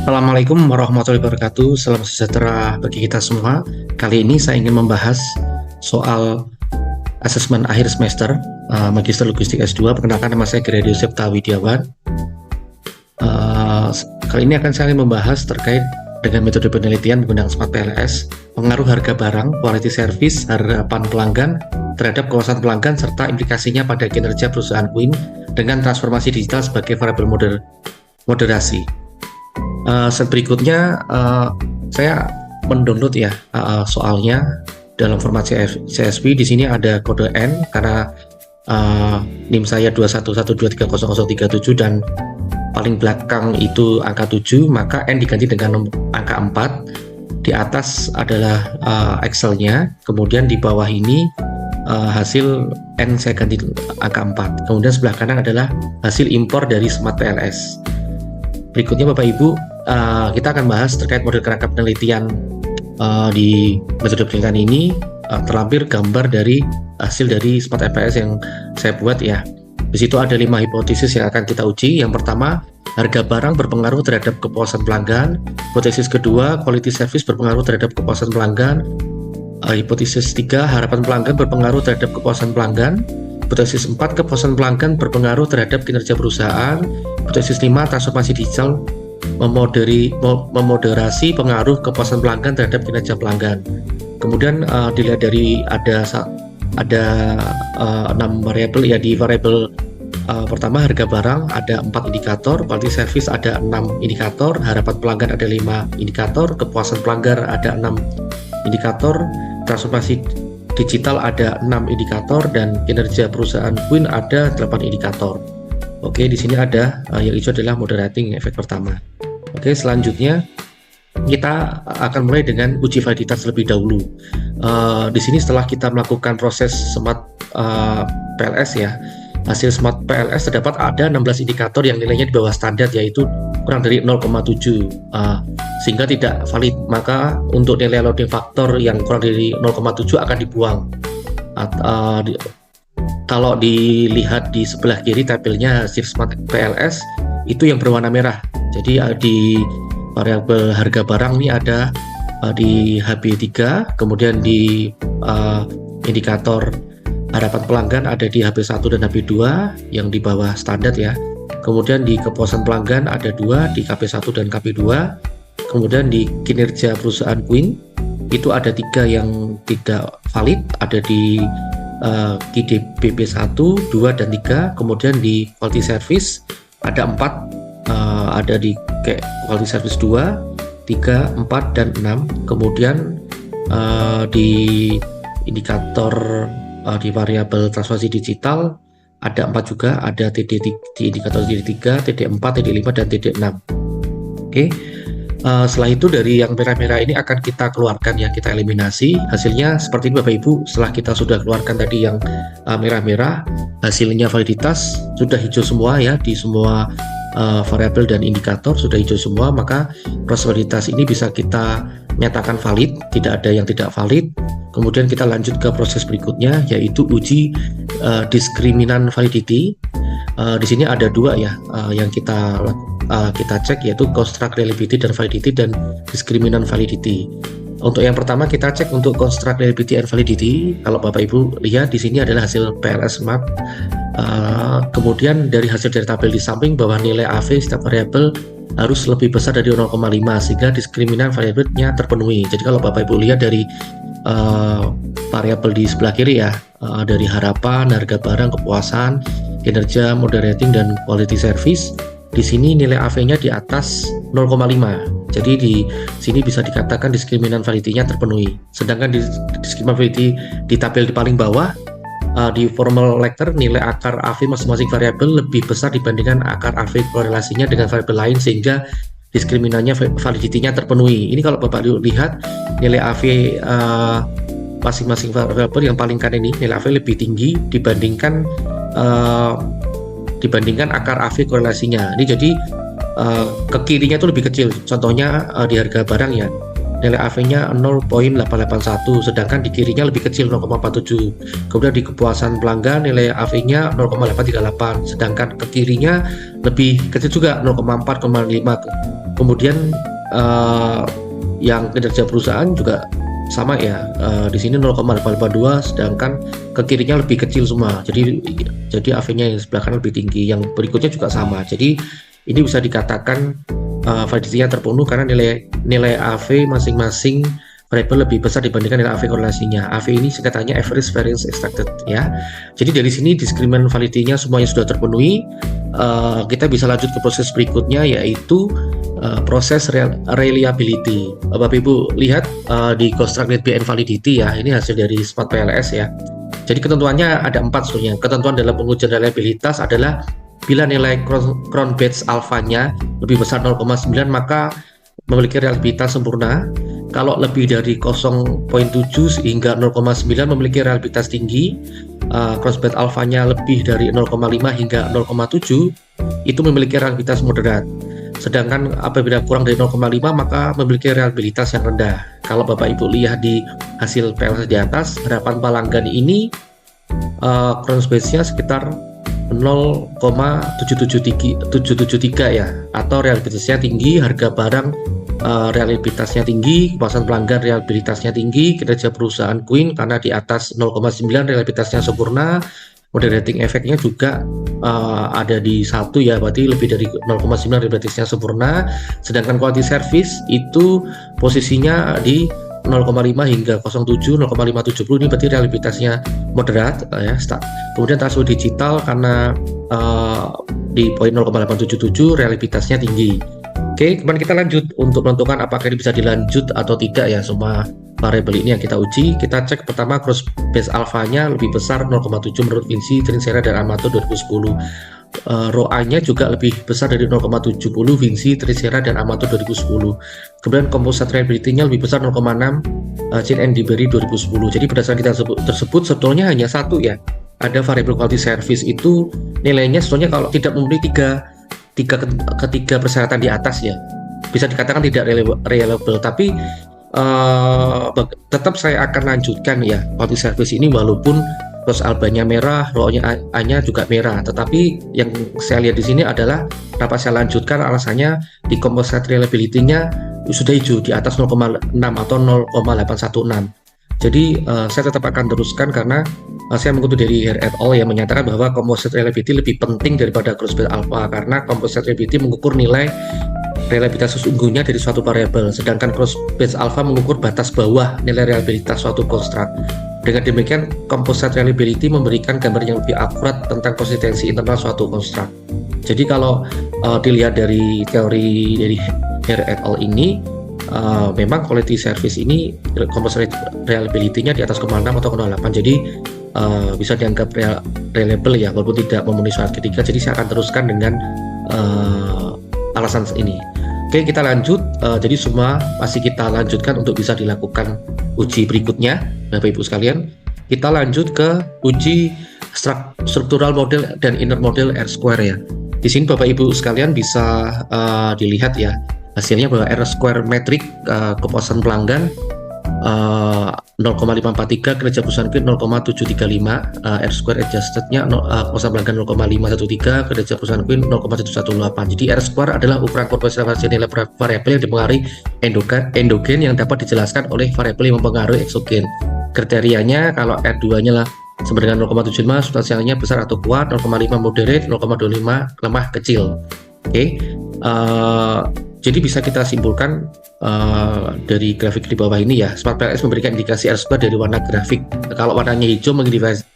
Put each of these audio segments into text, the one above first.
Assalamualaikum warahmatullahi wabarakatuh. Salam sejahtera bagi kita semua. Kali ini saya ingin membahas soal asesmen akhir semester Magister Logistik S2. Perkenalkan, nama saya Geredio Septa Widiawan. Kali ini akan saya membahas terkait dengan metode penelitian menggunakan Smart PLS, pengaruh harga barang, quality service, harapan pelanggan terhadap kepuasan pelanggan, serta implikasinya pada kinerja perusahaan Queen dengan transformasi digital sebagai variabel moderasi. Berikutnya saya mendownload ya soalnya dalam format CSV. Di sini ada kode N karena NIM saya 211230037 dan paling belakang itu angka 7, maka N diganti dengan angka 4. Di atas adalah Excel-nya, kemudian di bawah ini hasil N saya ganti angka 4. Kemudian sebelah kanan adalah hasil impor dari Smart PLS. Berikutnya Bapak Ibu, kita akan bahas terkait model kerangka penelitian di metode penelitian ini. Terlampir gambar dari hasil dari Smart PLS yang saya buat ya. Di situ ada 5 hipotesis yang akan kita uji. Yang pertama, harga barang berpengaruh terhadap kepuasan pelanggan. Hipotesis kedua, quality service berpengaruh terhadap kepuasan pelanggan. Hipotesis 3, harapan pelanggan berpengaruh terhadap kepuasan pelanggan. Hipotesis 4, kepuasan pelanggan berpengaruh terhadap kinerja perusahaan. Hipotesis 5, transformasi digital memoderasi pengaruh kepuasan pelanggan terhadap kinerja pelanggan. Kemudian dilihat dari ada 6 variabel ya. Di variabel pertama harga barang ada 4 indikator, quality service ada 6 indikator, harapan pelanggan ada 5 indikator, kepuasan pelanggan ada 6 indikator, transformasi digital ada 6 indikator, dan kinerja perusahaan Queen ada 8 indikator. Oke, di sini ada yang hijau adalah moderating efek pertama. Oke, selanjutnya kita akan mulai dengan uji validitas terlebih dahulu. Di sini setelah kita melakukan proses Smart PLS ya, hasil Smart PLS terdapat ada 16 indikator yang nilainya di bawah standar, yaitu kurang dari 0,7, sehingga tidak valid. Maka untuk nilai loading factor yang kurang dari 0,7 akan dibuang. Kalau dilihat di sebelah kiri tabelnya hasil Smart PLS itu yang berwarna merah. Jadi di variabel harga barang ini ada di HB3, kemudian di indikator harapan pelanggan ada di HB1 dan HB2 yang di bawah standar ya. Kemudian di kepuasan pelanggan ada 2 di KP1 dan KP2. Kemudian di kinerja perusahaan Queen itu ada 3 yang tidak valid, ada di KDBP1, 2 dan 3. Kemudian di quality service ada 4, ada di quality service 2, 3, 4 dan 6. Kemudian di indikator di variabel transformasi digital ada 4 juga, ada TD di indikator TD3, TD4, TD5 dan TD6. Oke. Setelah itu dari yang merah-merah ini akan kita keluarkan ya, kita eliminasi. Hasilnya seperti ini Bapak Ibu. Setelah kita sudah keluarkan tadi yang merah-merah, hasilnya validitas sudah hijau semua ya, di semua variabel dan indikator sudah hijau semua. Maka proses validitas ini bisa kita nyatakan valid, tidak ada yang tidak valid. Kemudian kita lanjut ke proses berikutnya, yaitu uji diskriminan validity. Di sini ada 2 ya yang kita cek, yaitu construct reliability dan validity, dan diskriminan validity. Untuk yang pertama kita cek untuk construct reliability and validity. Kalau Bapak Ibu lihat di sini adalah hasil PLS map. Kemudian dari hasil dari tabel di samping bahwa nilai AV setiap variabel harus lebih besar dari 0,5 sehingga diskriminan variabelnya terpenuhi. Jadi kalau Bapak Ibu lihat dari variabel di sebelah kiri ya, dari harapan, harga barang, kepuasan, kinerja, moderating, dan quality service, di sini nilai AV-nya di atas 0,5. Jadi di sini bisa dikatakan diskriminan validity-nya terpenuhi. Sedangkan di diskriminan validity di tabel di paling bawah, di formal lecture, nilai akar AV masing-masing variabel lebih besar dibandingkan akar AV korelasinya dengan variabel lain, sehingga diskriminannya validity-nya terpenuhi. Ini kalau Bapak lihat nilai AV masing-masing variabel yang paling kanan ini, nilai AV lebih tinggi dibandingkan akar AV korelasinya. Ini jadi ke kirinya itu lebih kecil. Contohnya di harga barang ya, nilai AV-nya 0,881, sedangkan di kirinya lebih kecil 0,47. Kemudian di kepuasan pelanggan nilai AV-nya 0,838, sedangkan ke kirinya lebih kecil juga 0,4,5. Kemudian yang kinerja perusahaan juga sama ya, di sini 0,852, sedangkan ke kirinya lebih kecil semua. Jadi AV-nya yang sebelah kanan lebih tinggi, yang berikutnya juga sama. Jadi ini bisa dikatakan validasinya terpenuh karena nilai AV masing-masing variabel lebih besar dibandingkan nilai AV korelasinya. AV ini singkatannya average variance expected ya. Jadi dari sini diskriminator validity-nya semuanya sudah terpenuhi. Kita bisa lanjut ke proses berikutnya, yaitu proses reliability. Bapak Ibu lihat di constructed BN validity ya, ini hasil dari Smart PLS ya. Jadi ketentuannya ada 4 sebenarnya. Ketentuan dalam pengujian reliabilitas adalah bila nilai crown batch alfanya lebih besar 0,9 maka memiliki reliabilitas sempurna. Kalau lebih dari 0,7 hingga 0,9 memiliki reliabilitas tinggi. Cross batch alfanya lebih dari 0,5 hingga 0,7 itu memiliki reliabilitas moderat. Sedangkan apabila kurang dari 0,5 maka memiliki reliabilitas yang rendah. Kalau Bapak Ibu lihat di hasil PLS di atas, harapan pelanggan ini cross batch-nya sekitar 0,773 ya, atau reliabilitasnya tinggi, harga barang reliabilitasnya tinggi, kepuasan pelanggan reliabilitasnya tinggi, kinerja perusahaan Queen karena di atas 0,9 reliabilitasnya sempurna, moderating efeknya juga ada di 1 ya, berarti lebih dari 0,9 reliabilitasnya sempurna. Sedangkan quality service itu posisinya di 0,5 hingga 0,7, 0,570 ini berarti reliabilitasnya moderat ya. Kemudian transfer digital karena di poin 0,877 reliabilitasnya tinggi. Oke, kemudian kita lanjut untuk menentukan apakah ini bisa dilanjut atau tidak ya, semua variabel ini yang kita uji. Kita cek pertama cross batch alfanya lebih besar 0,7 menurut Vinci, Trinsera dan Amato 2010. ROA-nya juga lebih besar dari 0,70 Vinci, Trinsera dan Amato 2010. Kemudian composite reliability-nya lebih besar 0,6 Chin and Berry 2010. Jadi berdasarkan kita tersebut sebetulnya hanya satu ya. Ada variabel quality service itu nilainya sebetulnya kalau tidak memenuhi ketiga persyaratan di atas ya, bisa dikatakan tidak reliable, tapi tetap saya akan lanjutkan ya quality service ini walaupun cross albanya merah, ROA-nya A-nya juga merah. Tetapi yang saya lihat di sini adalah kenapa saya lanjutkan, alasannya di composite reliability-nya sudah hijau di atas 0,6 atau 0,816. Jadi saya tetap akan teruskan karena saya mengutip dari Hare et al. Yang menyatakan bahwa composite reliability lebih penting daripada cross batch alpha karena composite reliability mengukur nilai reliabilitas sesungguhnya dari suatu variabel, sedangkan cross batch alpha mengukur batas bawah nilai reliabilitas suatu construct. Dengan demikian, composite reliability memberikan gambar yang lebih akurat tentang konsistensi internal suatu construct. Jadi kalau dilihat dari teori dari Hare et al. Ini, memang quality service ini composite reliability-nya di atas 0,6 atau 0,8. Jadi bisa dianggap reliable ya, walaupun tidak memenuhi syarat ketiga. Jadi saya akan teruskan dengan alasan ini. Oke, kita lanjut. Jadi semua masih kita lanjutkan untuk bisa dilakukan uji berikutnya, Bapak Ibu sekalian. Kita lanjut ke uji struktural model dan inner model R-square ya. Di sini Bapak Ibu sekalian bisa dilihat ya hasilnya bahwa R-square metrik kepuasan pelanggan 0,543, kinerja perusahaan Queen 0,735, R-square adjustednya kepuasan pelanggan 0,513, kinerja perusahaan Queen 0,118. Jadi R-square adalah ukuran proporsionalitas nilai variabel yang dipengaruhi endogen yang dapat dijelaskan oleh variabel yang mempengaruhi eksogen. Kriterianya kalau R2-nya lah sama dengan 0,75, substansialnya besar atau kuat, 0,5 moderate, 0,25 lemah kecil. Oke. Jadi bisa kita simpulkan dari grafik di bawah ini ya, Smart PLS memberikan indikasi R-square dari warna grafik. Kalau warnanya hijau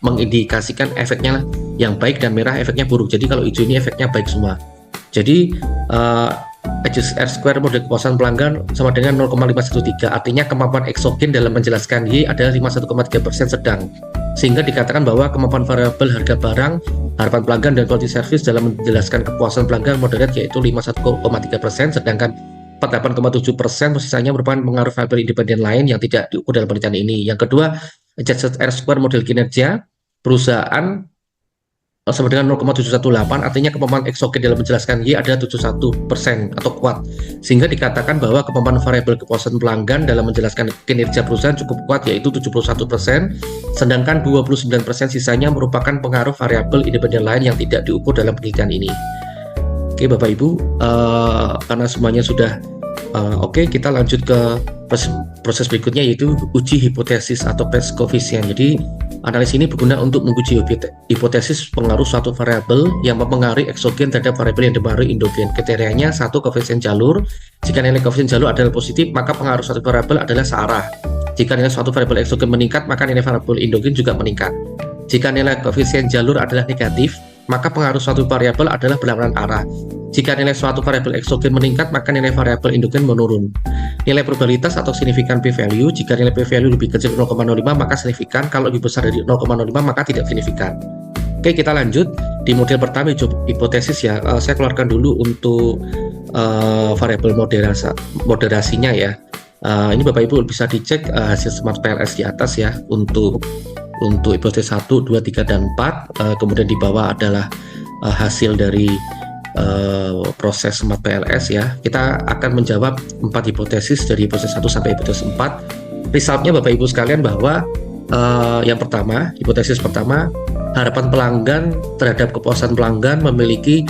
mengindikasikan efeknya yang baik dan merah efeknya buruk. Jadi kalau hijau ini efeknya baik semua. Jadi R-square model kepuasan pelanggan sama dengan 0,513, artinya kemampuan eksogen dalam menjelaskan Y adalah 51,3% sedang, sehingga dikatakan bahwa kemampuan variabel harga barang, harapan pelanggan, dan quality service dalam menjelaskan kepuasan pelanggan moderat yaitu 51,3%, sedangkan 48,7% sisanya merupakan pengaruh variabel independen lain yang tidak diukur dalam penelitian ini. Yang kedua, adjusted R-square model kinerja perusahaan sama dengan 0,718, artinya kemampuan eksogen dalam menjelaskan Y adalah 71% atau kuat, sehingga dikatakan bahwa kemampuan variabel kepuasan pelanggan dalam menjelaskan kinerja perusahaan cukup kuat yaitu 71%, sedangkan 29% sisanya merupakan pengaruh variabel independen lain yang tidak diukur dalam penelitian ini. Oke Bapak Ibu, karena semuanya sudah oke, kita lanjut ke proses berikutnya, yaitu uji hipotesis atau Petz koefisien. Jadi analisis ini berguna untuk menguji hipotesis pengaruh suatu variabel yang mempengaruhi eksogen terhadap variabel yang dipengaruhi endogen. Kriterianya: satu, koefisien jalur. Jika nilai koefisien jalur adalah positif, maka pengaruh suatu variabel adalah searah. Jika nilai suatu variabel eksogen meningkat, maka nilai variabel endogen juga meningkat. Jika nilai koefisien jalur adalah negatif, maka pengaruh suatu variabel adalah berlawanan arah. Jika nilai suatu variabel eksogen meningkat, maka nilai variabel endogen menurun. Nilai probabilitas atau signifikan p-value: jika nilai p-value lebih kecil dari 0,05 maka signifikan, kalau lebih besar dari 0,05 maka tidak signifikan. Oke, kita lanjut di model pertama, hipotesis ya. Saya keluarkan dulu untuk variabel moderasinya ya. Ini Bapak Ibu bisa dicek hasil Smart PLS di atas ya, untuk hipotesis 1, 2, 3, dan 4. Kemudian di bawah adalah hasil dari proses Smart PLS ya. Kita akan menjawab 4 hipotesis dari hipotesis 1 sampai hipotesis 4. Resultnya Bapak Ibu sekalian bahwa yang pertama, hipotesis pertama, harapan pelanggan terhadap kepuasan pelanggan memiliki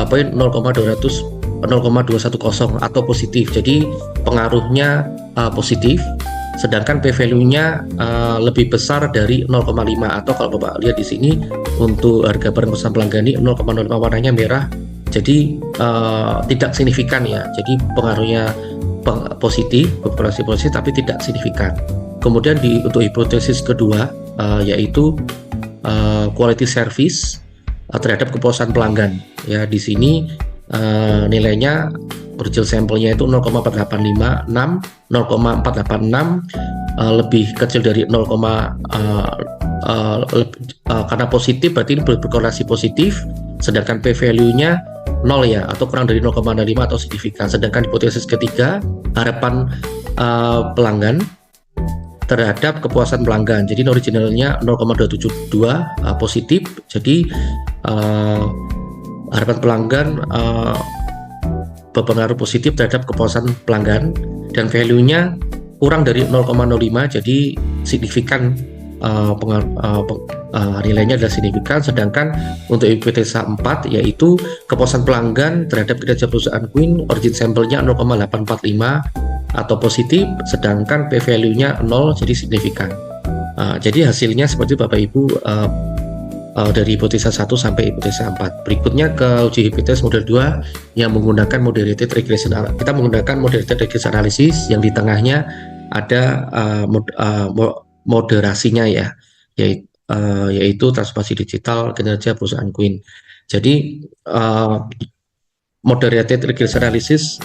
poin 0,210 atau positif. Jadi pengaruhnya positif, sedangkan p-value-nya lebih besar dari 0,5, atau kalau Bapak lihat di sini untuk harga barang kepuasan pelanggan ini 0,05, warnanya merah. Jadi tidak signifikan ya. Jadi pengaruhnya positif, populasi positif, tapi tidak signifikan. Kemudian untuk hipotesis kedua, yaitu quality service terhadap kepuasan pelanggan ya. Di sini nilainya original sampelnya itu 0,486 lebih kecil dari 0, karena positif berarti ini berkorelasi positif, sedangkan p-value-nya 0 ya, atau kurang dari 0,05 atau signifikan. Sedangkan hipotesis ketiga, harapan pelanggan terhadap kepuasan pelanggan, jadi originalnya 0,272 positif, jadi harapan pelanggan berpengaruh positif terhadap kepuasan pelanggan, dan value-nya kurang dari 0,05, jadi signifikan, nilainya adalah signifikan. Sedangkan untuk hipotesis 4, yaitu kepuasan pelanggan terhadap kinerja perusahaan Queen, origin sampelnya 0,845 atau positif, sedangkan p-value-nya 0, jadi signifikan. Jadi hasilnya seperti Bapak Ibu dari hipotesis 1 sampai hipotesis 4. Berikutnya ke uji hipotesis model 2 yang menggunakan moderated regression. Kita menggunakan moderated regression analysis yang di tengahnya ada moderasinya ya, yaitu transformasi digital kinerja perusahaan Queen. Jadi moderated regression analysis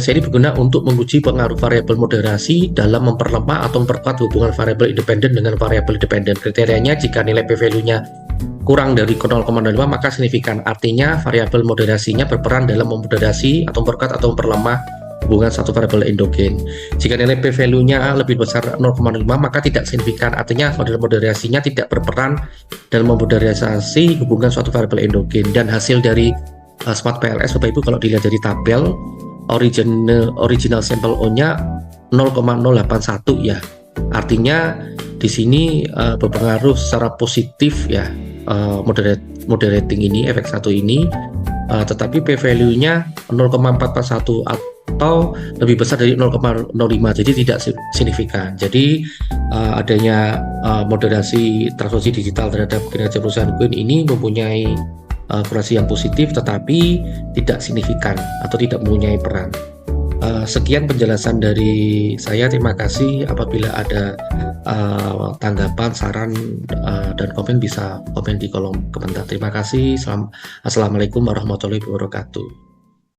ini berguna untuk menguji pengaruh variabel moderasi dalam memperlemah atau memperkuat hubungan variabel independen dengan variabel dependen. Kriterianya: jika nilai p-value-nya kurang dari 0,05 maka signifikan, artinya variabel moderasinya berperan dalam memoderasi atau memperkuat atau memperlemah hubungan satu variabel endogen. Jika nilai p-value-nya lebih besar 0,5 maka tidak signifikan, artinya variabel moderasinya tidak berperan dalam memoderasi hubungan suatu variabel endogen. Dan hasil dari Smart PLS Bapak Ibu kalau dilihat dari tabel, original sampel O-nya 0,081 ya. Artinya di sini berpengaruh secara positif ya, moderating ini, efek satu ini, tetapi p-value-nya 0,441 atau lebih besar dari 0,05, jadi tidak signifikan. Jadi adanya moderasi transformasi digital terhadap kinerja perusahaan Queen ini mempunyai korelasi yang positif, tetapi tidak signifikan atau tidak mempunyai peran. Sekian penjelasan dari saya. Terima kasih. Apabila ada tanggapan, saran, dan komen bisa komen di kolom komentar. Terima kasih. Assalamualaikum warahmatullahi wabarakatuh.